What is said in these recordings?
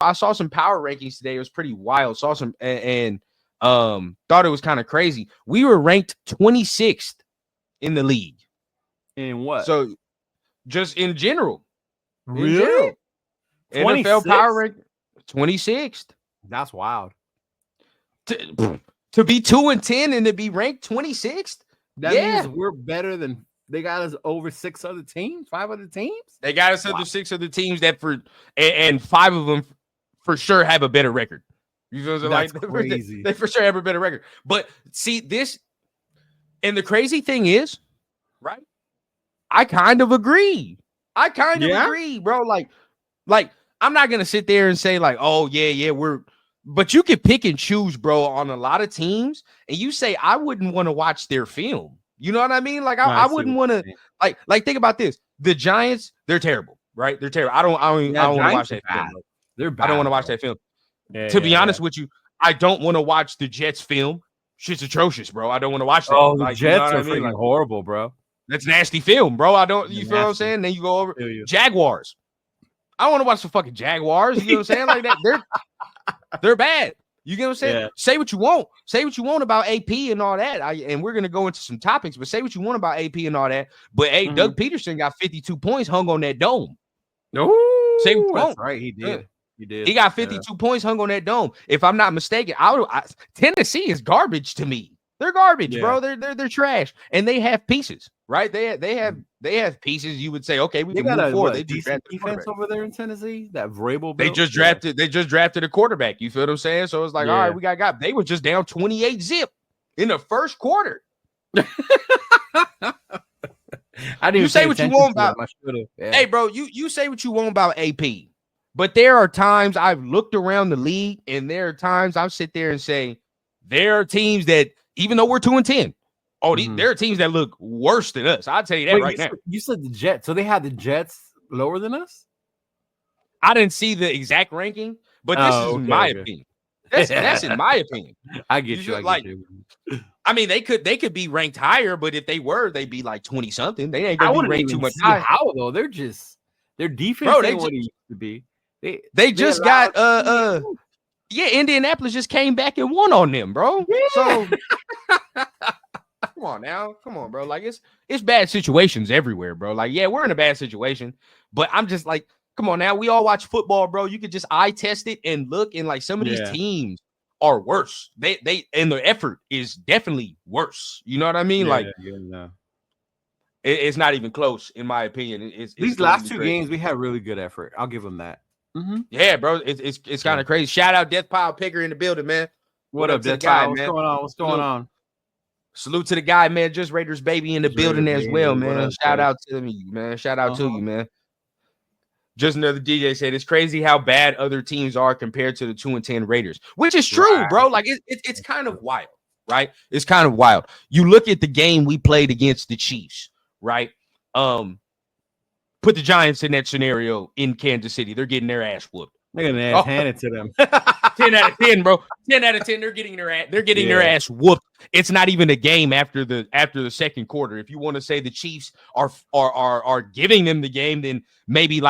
I saw some power rankings today. It was pretty wild. Saw some and thought it was kind of crazy. We were ranked 26th in the league. In what? So just in general. Really? In general. 26th? NFL power rank 26th. That's wild. To be 2-10 and to be ranked 26th? That means we're better than they got us over 6 other teams, 5 other teams. They got us under 6 other teams that and 5 of them for sure have a better record. You know what I'm saying? That's crazy. They for sure have a better record. But see this, and the crazy thing is, right? I kind of agree. I kind of agree, bro. Like I'm not gonna sit there and say like, oh yeah, but you can pick and choose, bro, on a lot of teams, and you say I wouldn't want to watch their film. You know what I mean? Like I wouldn't want to like think about this. The Giants, they're terrible, right? They're terrible. I don't want to watch that film. They're bad. I don't want to watch that film. To be honest with you, I don't want to watch the Jets film. Shit's atrocious, bro. I don't want to watch that. Oh, the Jets are freaking horrible, bro. That's nasty film, bro. I don't. You feel what I'm saying? Then you go over Jaguars. I don't want to watch the fucking Jaguars. You know what I'm saying? Like that, they're bad. You get what I'm saying? Yeah. Say what you want. Say what you want about AP and all that. And we're gonna go into some topics, but say what you want about AP and all that. But hey, Doug Peterson got 52 points hung on that dome. No, say what you want. That's right. He did. Yeah. He did. He got 52 points hung on that dome. If I'm not mistaken, Tennessee is garbage to me. They're garbage, bro. They're trash, and they have pieces, right? They have pieces. You would say, okay, we can move forward. They just drafted defense over there in Tennessee. That Vrabel. They just drafted a quarterback. You feel what I'm saying? So it's like, all right, we got. They were just down 28-0 in the first quarter. I didn't. You say what you want about. Hey, bro, you say what you want about AP, but there are times I've looked around the league, and there are times I'll sit there and say there are teams that. Even though we're 2-10, there are teams that look worse than us. I'll tell you that now. You said the Jets, so they had the Jets lower than us. I didn't see the exact ranking, but this is my opinion. That's in my opinion. I get you. I mean, they could be ranked higher, but if they were, they'd be like 20 something. They ain't gonna be ranked too much higher. How though? They're just their defense ain't what it used to be. They just got Yeah, Indianapolis just came back and won on them, bro. Yeah. So come on, bro. Like it's bad situations everywhere, bro. Like, yeah, we're in a bad situation, but I'm just like, come on now. We all watch football, bro. You could just eye test it and look, and like some of these teams are worse. They and their effort is definitely worse. You know what I mean? It's not even close, in my opinion. These last 2 games, we had really good effort. I'll give them that. Yeah, bro, it's kind of crazy. Shout out Death Pile Picker in the building, man. What up, Death Pile? What's going on? Salute to the guy, man. Just Raiders baby in the building as well, man. Shout out to me, man. Shout out to you, man. Just another DJ said it's crazy how bad other teams are compared to the 2-10 Raiders, which is true, bro. Like it's kind of wild, right? It's kind of wild. You look at the game we played against the Chiefs, right? Put the Giants in that scenario in Kansas City. They're getting their ass whooped. They're getting their ass handed to them. 10 out of 10, bro. 10 out of 10. They're getting their ass whooped. It's not even a game after the second quarter. If you want to say the Chiefs are giving them the game, then maybe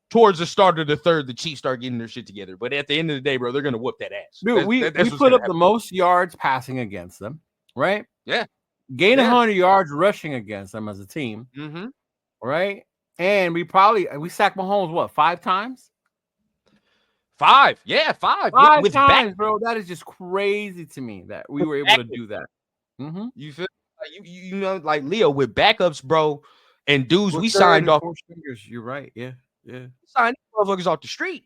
towards the start of the third, the Chiefs start getting their shit together. But at the end of the day, bro, they're gonna whoop that ass. Dude, we put up the most yards passing against them, right? Yeah. Gain 100 yards rushing against them as a team. Mm-hmm. Right, and we sacked Mahomes 5 times? 5, yeah, 5. With times, bro. That is just crazy to me that we were able to do that. Mm-hmm. You feel you know, like Leo with backups, bro, and dudes we signed off. You're right, yeah. Signed motherfuckers off the street.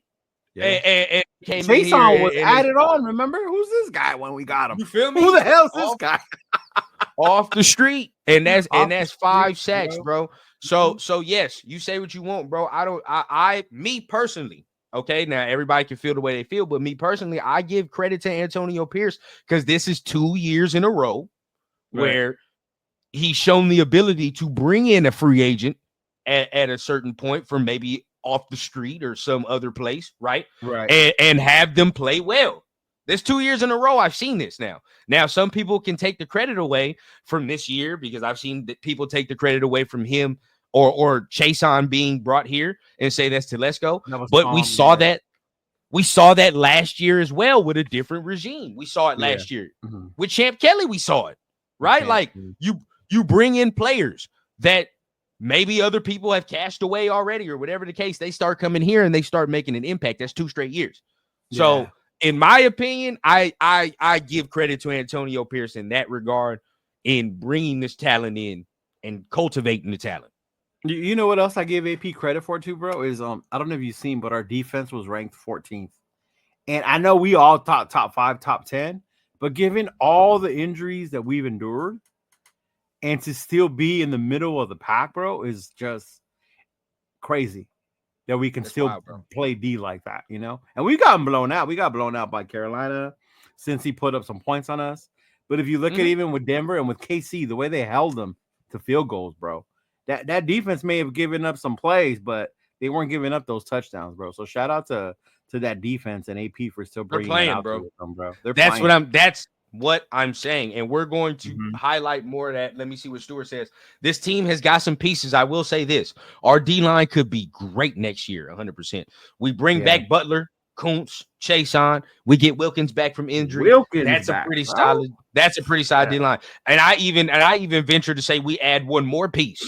Yeah. And Jason was added on. Remember, who's this guy when we got him? You feel me? Who the hell is this guy? Off the street, and that's 5 sacks, bro. So yes, you say what you want, bro. Me personally, okay, now everybody can feel the way they feel, but me personally, I give credit to Antonio Pierce because this is 2 years in a row where he's shown the ability to bring in a free agent at a certain point from maybe off the street or some other place, right? And have them play well. There's 2 years in a row I've seen this now. Now, some people can take the credit away from this year because I've seen that people take the credit away from him or Chason being brought here and say that's Telesco. But we saw yeah. that. We saw that last year as well with a different regime. We saw it last year with Champ Kelly. We saw it, right? Like you bring in players that maybe other people have cashed away already or whatever the case. They start coming here and they start making an impact. That's 2 straight years. So in my opinion, I give credit to Antonio Pierce in that regard in bringing this talent in and cultivating the talent. You know what else I give AP credit for too, bro? Is I don't know if you've seen, but our defense was ranked 14th. And I know we all thought top 5, top 10, but given all the injuries that we've endured and to still be in the middle of the pack, bro, is just crazy that we can play D like that, you know? And we got blown out. We got blown out by Carolina since he put up some points on us. But if you look at even with Denver and with KC, the way they held them to field goals, bro, that defense may have given up some plays, but they weren't giving up those touchdowns, bro. So shout out to that defense and AP for still bringing it out with them, bro. That's what I'm saying. And we're going to highlight more of that. Let me see what Stuart says. This team has got some pieces. I will say this. Our D-line could be great next year, 100%. We bring back Butler, Kuntz, Chason. We get Wilkins back from injury. That's a pretty solid D-line. And I even venture to say we add one more piece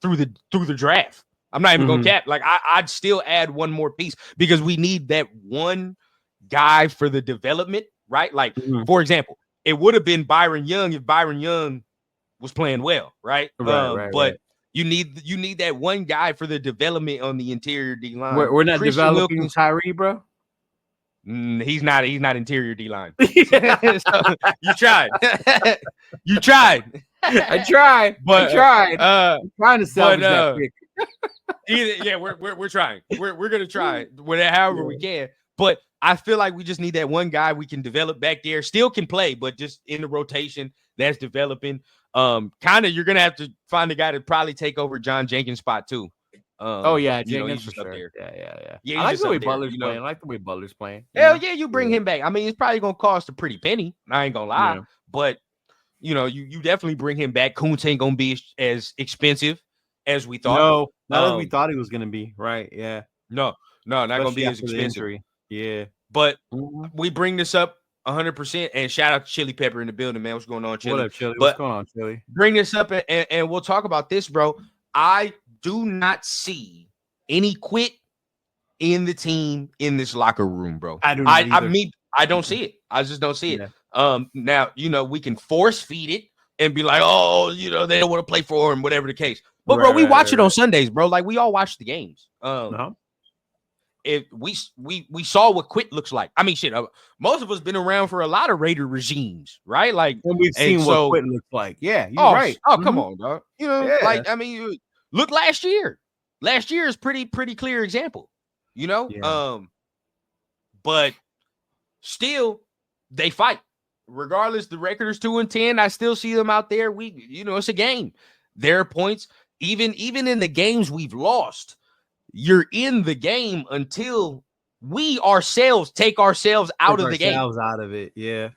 through the draft. I'm not even gonna cap. Like I'd still add one more piece because we need that one guy for the development, right? Like for example, it would have been Byron Young if Byron Young was playing well, right? But you need that one guy for the development on the interior D line. We're not Christian developing Wilkins, Tyree, bro. He's not interior D line. So, you tried. You tried. I tried. I'm trying to salvage that pick. We're trying. We're gonna try however we can. But I feel like we just need that one guy we can develop back there. Still can play, but just in the rotation that's developing. Kind of you're gonna have to find a guy to probably take over John Jenkins' spot too. Jenkins for sure. Yeah. I like the way Butler's playing. I like the way Butler's playing. Hell yeah, you bring him back. I mean, it's probably gonna cost a pretty penny. I ain't gonna lie, but you definitely bring him back. Kuntz ain't gonna be as expensive as we thought. No, not as we thought he was gonna be. Right? Yeah. No, not gonna be as expensive. Yeah. But we bring this up 100%. And shout out to Chili Pepper in the building, man. What's going on, Chili? What up, Chili? What's going on, Chili? Bring this up and we'll talk about this, bro. I do not see any quit in the team in this locker room, bro. I don't see it. I just don't see it. Now, we can force feed it and be like, oh, they don't want to play for him, whatever the case. But bro, we watch it on Sundays, bro. Like we all watch the games. If we saw what quit looks like. I mean, shit. Most of us been around for a lot of Raider regimes, right? Like and we've seen what quit looks like. Yeah, you're right. Oh, come on, dog. I mean, look last year. Last year is pretty clear example. But still, they fight. Regardless, the record is 2-10. I still see them out there. It's a game. There are points. Even in the games we've lost, you're in the game until we ourselves take ourselves out of the game. Out of it, yeah.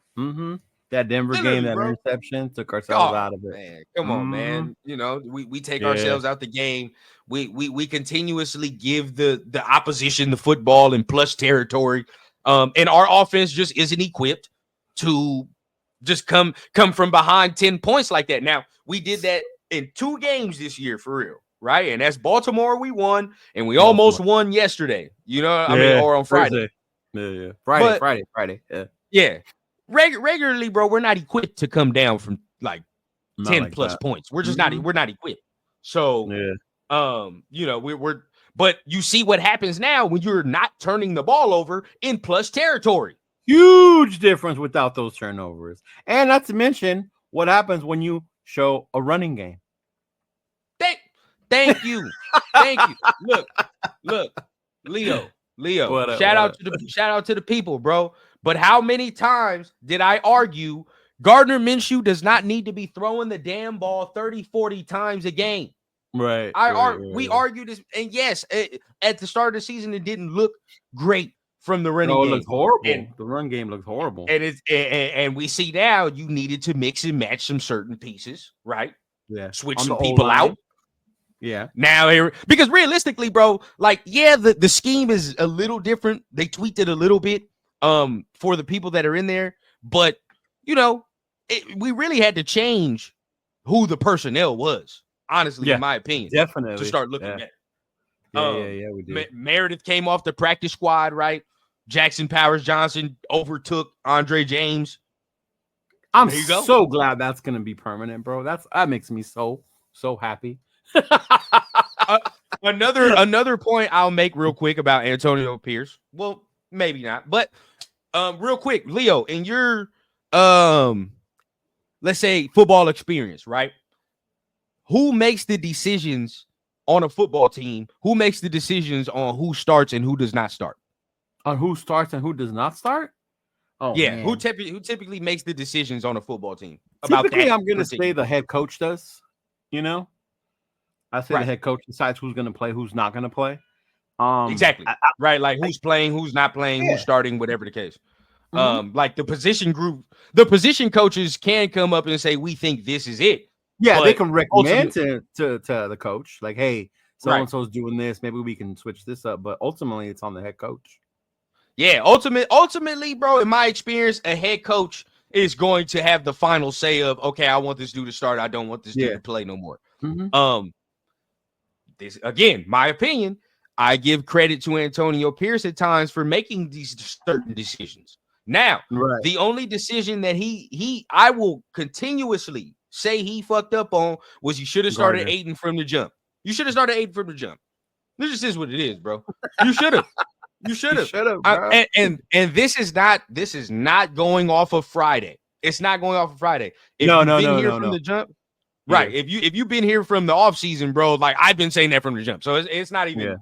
That Denver game, that interception took ourselves out of it. Man, come on, man. We take ourselves out the game. We continuously give the opposition the football in plus territory. And our offense just isn't equipped to just come from behind 10 points like that. Now, we did that in 2 games this year for real, right? And that's Baltimore we won, and we almost won yesterday. Or on Friday. Yeah. Friday. Yeah. Regularly, bro, we're not equipped to come down from like 10 plus points. We're just not equipped. So, but you see what happens now when you're not turning the ball over in plus territory. Huge difference without those turnovers. And not to mention what happens when you show a running game. Thank you. Thank you. Look, Leo. Shout out to the people, bro. But how many times did I argue Gardner Minshew does not need to be throwing the damn ball 30, 40 times a game? Right. We argued this, and yes, at the start of the season, it didn't look great from the running game. It looked horrible. The run game looked horrible. And we see now you needed to mix and match some certain pieces, right? Yeah. Switch some people out. Yeah. Now, because realistically, bro, like, yeah, the scheme is a little different. They tweaked it a little bit for the people that are in there. But, you know, we really had to change who the personnel was, honestly, in my opinion. Definitely. To start looking at. Yeah, we did. Meredith came off the practice squad, right? Jackson Powers Johnson overtook Andre James. I'm so glad that's gonna be permanent, bro. That makes me so happy. Another point I'll make real quick about Antonio Pierce. Well, maybe not, but real quick, Leo, in your let's say football experience, right? Who makes the decisions on a football team? Who makes the decisions on who starts and who does not start? On who starts and who does not start? Oh yeah, man. Who typically makes the decisions on a football team? Typically, I'm gonna say the head coach does. You know, I say the head coach decides who's gonna play, who's not gonna play. Exactly. Right, like who's playing, who's not playing, who's starting, whatever the case. Like the position coaches can come up and say, we think this is it. Yeah, they can recommend to the coach, like, hey, so-and-so's doing this, maybe we can switch this up. But ultimately, it's on the head coach. Yeah, ultimately, bro, in my experience, a head coach is going to have the final say of, okay, I want this dude to start. I don't want this dude to play no more. This again, my opinion. I give credit to Antonio Pierce at times for making these certain decisions. Now, the only decision that I will continuously say he fucked up on was you should have started Aiden from the jump. You should have started Aiden from the jump. This just is what it is, bro. You should have. You should have. And this is not going off of Friday. It's not going off of Friday. If you've been here from the jump, right? If you've been here from the off season, bro, like I've been saying that from the jump. So it's not even,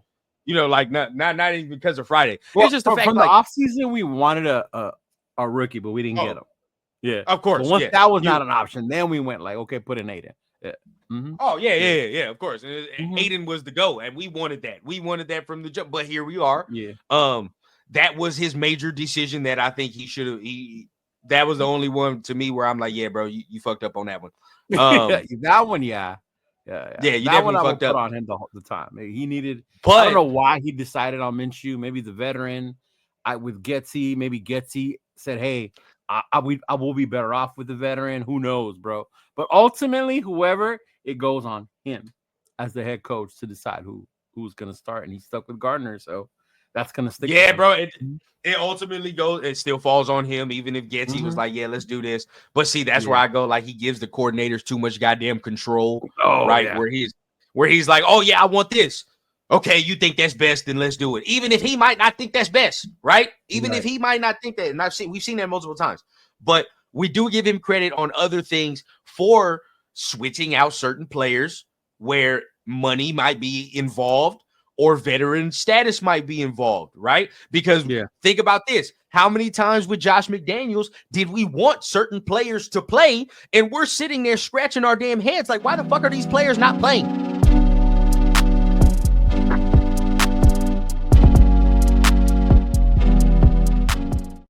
you know, like not even because of Friday. Well, it's just the fact from the off season we wanted a rookie, but we didn't get him. Yeah, of course. But once that was not an option, then we went like, okay, put in Aiden. Yeah. Oh yeah, of course. Aiden was the go, and we wanted that. We wanted that from the jump, but here we are. Yeah. That was his major decision that I think he should have. That was the only one to me where I'm like, yeah, bro, you fucked up on that one. That one, yeah. You that definitely one fucked up on him the time. He needed. But I don't know why he decided on Minshew. Maybe the veteran. With Getsy, maybe Getsy said, hey, I will be better off with the veteran. Who knows, bro? But ultimately, whoever, it goes on him as the head coach to decide who's going to start. And he's stuck with Gardner, so that's going to stick. Yeah, bro. It ultimately goes. It still falls on him, even if Getsy was like, yeah, let's do this. But see, that's where I go. Like, he gives the coordinators too much goddamn control, right? Yeah. Where he's like, oh, yeah, I want this. Okay, you think that's best, then let's do it. Even if he might not think that's best, right? Even if he might not think that. And we've seen that multiple times. But we do give him credit on other things for switching out certain players where money might be involved or veteran status might be involved, right? Because think about this. How many times with Josh McDaniels did we want certain players to play and we're sitting there scratching our damn heads like, why the fuck are these players not playing?